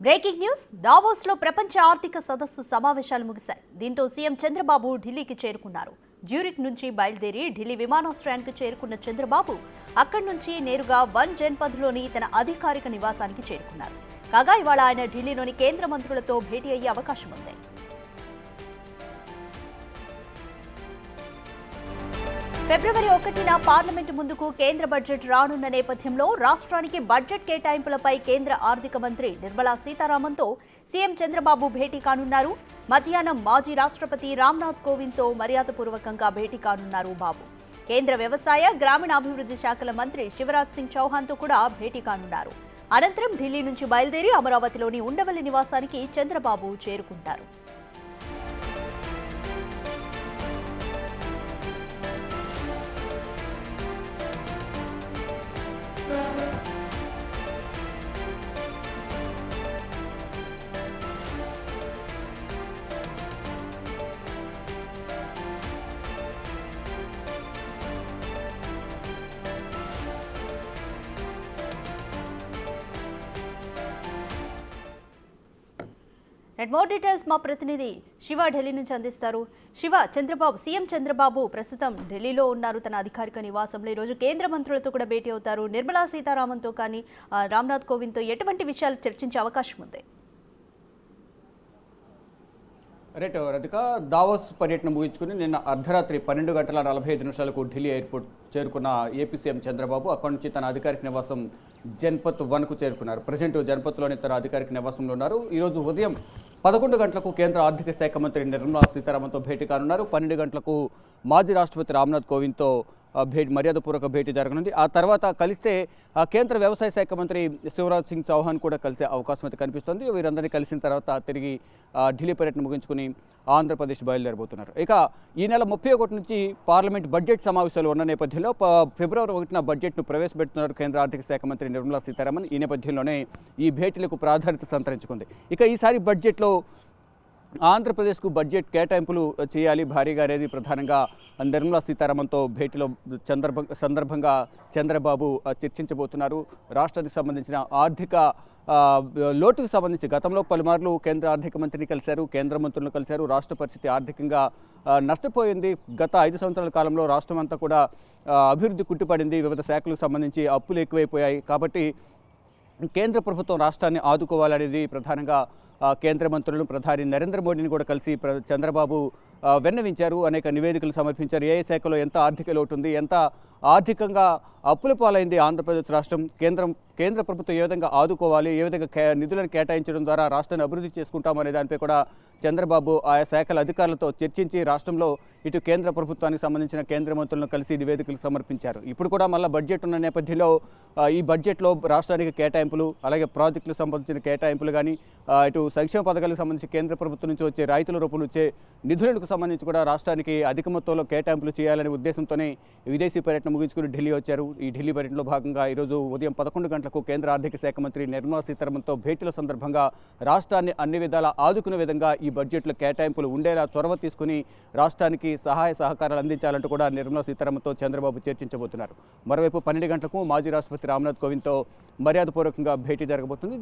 Breaking news. దావోస్లో ప్రపంచ ఆర్థిక సదస్సు సమావేశాలు ముగిశాయి. దీంతో సీఎం చంద్రబాబు ఢిల్లీకి చేరుకున్నారు. జ్యూరిక్ నుంచి బయలుదేరి ఢిల్లీ విమానాశ్రయానికి చేరుకున్న చంద్రబాబు అక్కడి నుంచి నేరుగా వన్ జన్పథ్లోని తన అధికారిక నివాసానికి చేరుకున్నారు. కాగా ఇవాళ ఆయన ఢిల్లీలోని కేంద్ర మంత్రులతో భేటీ అయ్యే అవకాశం ఉంది. ఫిబ్రవరి 1న పార్లమెంటు ముందుకు కేంద్ర బడ్జెట్ రానున్న నేపథ్యంలో రాష్ట్రానికి బడ్జెట్ కేటాయింపులపై కేంద్ర ఆర్థిక మంత్రి నిర్మలా సీతారామన్తో సీఎం చంద్రబాబు భేటీ కానున్నారు. మధ్యాహ్నం మాజీ రాష్ట్రపతి రామ్నాథ్ కోవింద్తో మర్యాదపూర్వకంగా భేటీ కానున్నారు బాబు. కేంద్ర వ్యవసాయ గ్రామీణాభివృద్ధి శాఖల మంత్రి శివరాజ్ సింగ్ చౌహాన్తో కూడా భేటీ కానున్నారు. అనంతరం ఢిల్లీ నుంచి బయలుదేరి అమరావతిలోని ఉండవల్లి నివాసానికి చంద్రబాబు చేరుకుంటారు. మోర్ డీటెయిల్స్ మా ప్రతినిధి శివ ఢిల్లీ నుంచి అందిస్తారు. శివ, సీఎం చంద్రబాబు ప్రస్తుతం ఢిల్లీలో ఉన్నారు తన అధికారిక నివాసంలో. ఈరోజు కేంద్ర మంత్రులతో కూడా భేటీ అవుతారు. నిర్మలా సీతారామన్తో కానీ రామ్నాథ్ కోవింద్తో ఎటువంటి విషయాలు చర్చించే అవకాశం ఉంది? రైట్ రతిక, దావోస్ పర్యటన ముగించుకుని నిన్న అర్ధరాత్రి 12:45 ఢిల్లీ ఎయిర్పోర్ట్ చేరుకున్న ఏపీ సీఎం చంద్రబాబు అక్కడి నుంచి తన అధికారిక నివాసం జన్పథ్ 1కు చేరుకున్నారు. ప్రజెంట్ జన్పథ్లోని తన అధికారిక నివాసంలో ఉన్నారు. ఈరోజు ఉదయం 11 గంటలకు కేంద్ర ఆర్థిక శాఖ మంత్రి నిర్మలా సీతారామన్తో భేటీ కానున్నారు. 12 గంటలకు మాజీ రాష్ట్రపతి రామ్నాథ్ కోవింద్తో మర్యాదపూర్వక భేటీ జరగనుంది. ఆ తర్వాత కలిస్తే కేంద్ర వ్యవసాయ శాఖ మంత్రి శివరాజ్ సింగ్ చౌహాన్ కూడా కలిసే అవకాశం అయితే కనిపిస్తుంది. వీరందరినీ కలిసిన తర్వాత తిరిగి ఢిల్లీ పర్యటన ముగించుకుని ఆంధ్రప్రదేశ్ బయలుదేరబోతున్నారు. ఇక ఈ నెల 31 నుంచి పార్లమెంట్ బడ్జెట్ సమావేశాలు ఉన్న నేపథ్యంలో ఫిబ్రవరి 1న బడ్జెట్ను ప్రవేశపెడుతున్నారు కేంద్ర ఆర్థిక శాఖ మంత్రి నిర్మలా సీతారామన్. ఈ నేపథ్యంలోనే ఈ భేటీలకు ప్రాధాన్యత సంతరించుకుంది. ఇక ఈసారి బడ్జెట్లో ఆంధ్రప్రదేశ్కు బడ్జెట్ కేటాయింపులు చేయాలి భారీగా అనేది ప్రధానంగా నిర్మలా సీతారామన్తో భేటీలో సందర్భంగా చంద్రబాబు చర్చించబోతున్నారు. రాష్ట్రానికి సంబంధించిన ఆర్థిక లోటుకు సంబంధించి గతంలో పలుమార్లు కేంద్ర ఆర్థిక మంత్రిని కలిశారు, కేంద్ర మంత్రులను కలిశారు. రాష్ట్ర పరిస్థితి ఆర్థికంగా నష్టపోయింది. గత 5 సంవత్సరాల కాలంలో రాష్ట్రం అంతా కూడా అభివృద్ధి కుట్టిపడింది. వివిధ శాఖలకు సంబంధించి అప్పులు ఎక్కువైపోయాయి. కాబట్టి కేంద్ర ప్రభుత్వం రాష్ట్రాన్ని ఆదుకోవాలనేది ప్రధానంగా కేంద్ర మంత్రులను ప్రధాని నరేంద్ర మోడీని కూడా కలిసి చంద్రబాబు విన్నవించారు. అనేక నివేదికలు సమర్పించారు. ఏ శాఖలో ఎంత ఆర్థిక లోటు ఉంది, ఎంత ఆర్థికంగా అప్పుల పాలైంది ఆంధ్రప్రదేశ్ రాష్ట్రం, కేంద్ర ప్రభుత్వం ఏ విధంగా ఆదుకోవాలి, ఏ విధంగా నిధులను కేటాయించడం ద్వారా రాష్ట్రాన్ని అభివృద్ధి చేసుకుంటామనే దానిపై కూడా చంద్రబాబు ఆయా శాఖల అధికారులతో చర్చించి రాష్ట్రంలో ఇటు కేంద్ర ప్రభుత్వానికి సంబంధించిన కేంద్ర మంత్రులను కలిసి నివేదికలు సమర్పించారు. ఇప్పుడు కూడా మళ్ళీ బడ్జెట్ ఉన్న నేపథ్యంలో ఈ బడ్జెట్లో రాష్ట్రానికి కేటాయింపులు, అలాగే ప్రాజెక్టులకు సంబంధించిన కేటాయింపులు కానీ, ఇటు సంక్షేమ పథకాలకు సంబంధించి కేంద్ర ప్రభుత్వం నుంచి వచ్చే రైతుల రూపంలో వచ్చే నిధులకు సంబంధించి కూడా రాష్ట్రానికి అధిక మొత్తంలో కేటాయింపులు చేయాలనే ఉద్దేశంతోనే విదేశీ పర్యటన ముగించుకుని ఢిల్లీ వచ్చారు. ఈ ఢిల్లీ పర్యటనలో భాగంగా ఈరోజు ఉదయం 11 గంటలకు కేంద్ర ఆర్థిక శాఖ మంత్రి నిర్మలా సీతారామన్తో భేటీల సందర్భంగా రాష్ట్రాన్ని అన్ని విధాలా ఆదుకునే విధంగా ఈ బడ్జెట్లో కేటాయింపులు ఉండేలా చొరవ తీసుకుని రాష్ట్రానికి సహాయ సహకారాలు అందించాలంటూ కూడా నిర్మలా సీతారామన్తో చంద్రబాబు చర్చించబోతున్నారు. మరోవైపు 12 గంటలకు మాజీ రాష్ట్రపతి రామ్నాథ్ కోవింద్తో మర్యాదపూర్వకంగా భేటీ జరగబోతుంది.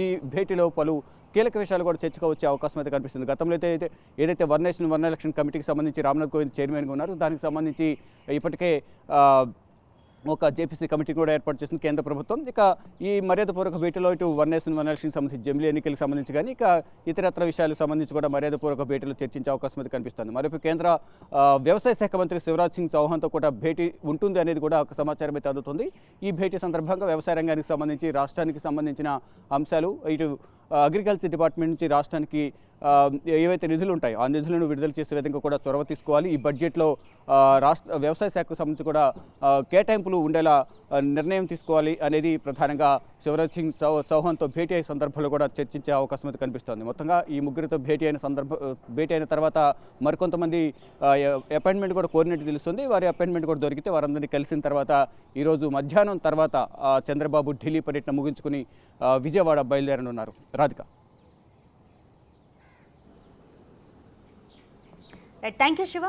ఈ భేటీలో పలు కీలక విషయాలు కూడా చర్చకు వచ్చే అవకాశం అయితే కనిపిస్తుంది. గతంలో ఏదైతే వన్ నేషన్ వన్ ఎలక్షన్ కమిటీకి సంబంధించి రామ్నాథ్ కోవింద్ చైర్మన్గా ఉన్నారు, దానికి సంబంధించి ఇప్పటికే ఒక జేపీసీ కమిటీ కూడా ఏర్పాటు చేసింది కేంద్ర ప్రభుత్వం. ఇక ఈ మర్యాదపూర్వక భేటీలో ఇటు వన్ నేషన్ వన్ ఎలక్షన్కి సంబంధించి జమిలీ ఎన్నికలకు సంబంధించి కానీ ఇక ఇతరత్ర విషయాలకు సంబంధించి కూడా మర్యాదపూర్వక భేటీలో చర్చించే అవకాశం అయితే కనిపిస్తుంది. మరొక కేంద్ర వ్యవసాయ శాఖ మంత్రి శివరాజ్ సింగ్ చౌహాన్తో కూడా భేటీ ఉంటుంది అనేది కూడా ఒక సమాచారం అయితే అందుతుంది. ఈ భేటీ సందర్భంగా వ్యవసాయ రంగానికి సంబంధించి రాష్ట్రానికి సంబంధించిన అంశాలు, ఇటు అగ్రికల్చర్ డిపార్ట్మెంట్ నుంచి రాష్ట్రానికి ఏవైతే నిధులు ఉంటాయో ఆ నిధులను విడుదల చేసే విధంగా కూడా చొరవ తీసుకోవాలి. ఈ బడ్జెట్లో రాష్ట్ర వ్యవసాయ శాఖకు సంబంధించి కూడా కేటాయింపులు ఉండేలా నిర్ణయం తీసుకోవాలి అనేది ప్రధానంగా శివరాజ్ సింగ్ చౌహాన్తో భేటీ అయిన సందర్భంలో కూడా చర్చించే అవకాశం అయితే కనిపిస్తోంది. మొత్తంగా ఈ ముగ్గురితో భేటీ అయిన తర్వాత మరికొంతమంది అపాయింట్మెంట్ కూడా కోరినట్టు తెలుస్తుంది. వారి అపాయింట్మెంట్ కూడా దొరికితే వారందరినీ కలిసిన తర్వాత ఈరోజు మధ్యాహ్నం తర్వాత చంద్రబాబు ఢిల్లీ పర్యటన ముగించుకుని విజయవాడ బయలుదేరనున్నారు. రాధిక. Thank you Shiva.